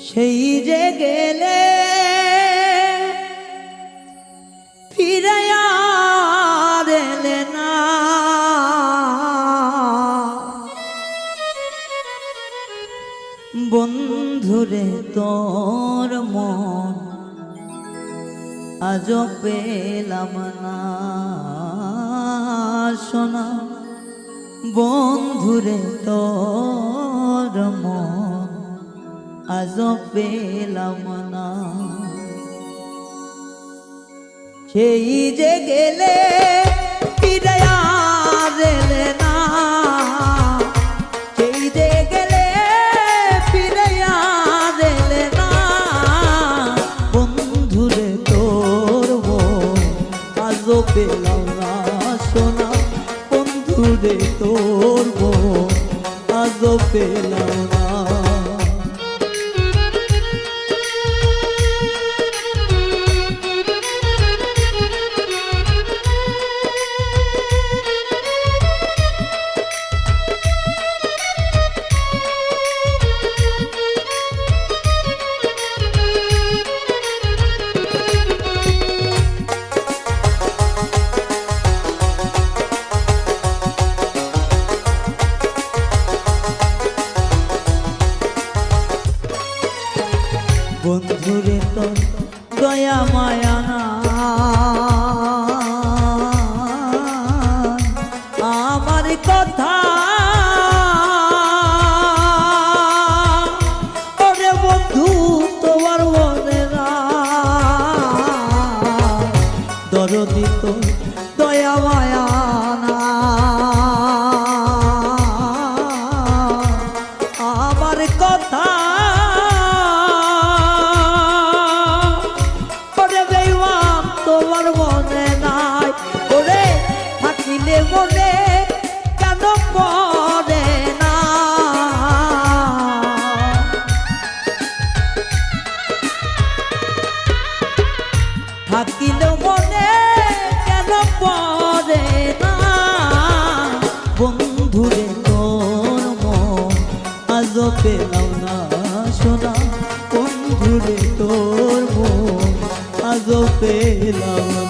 সেই যে গেলে ফিরে আর এলে না, বন্ধুরে তোর মন আজ পেলাম না। শোনা বন্ধুরে তোর মন আজ পেলাম না। সেই যে গেলে ফিরে আর এলে না, সেই যে গেলে ফিরে আর এলে না, বন্ধুরে তোর মন আজ পেলাম না। শোনা বন্ধুরে তোর মন আজ পেলাম না। বন্ধুরে তোর দয়া মায়া না, আমার কথা ওরে বন্ধু তোমার মনে না, দরদি তোর দয়া মায়া না, আমার কথা তোমার মনে নাই। ওরে থাকিলে মনে কেন পড়ে না, থাকিলে মনে কেন পড়ে না, বন্ধুরে তোর মন আজ পেলাম না। শোনা বন্ধুরে তোর মন আজ পেলাম না।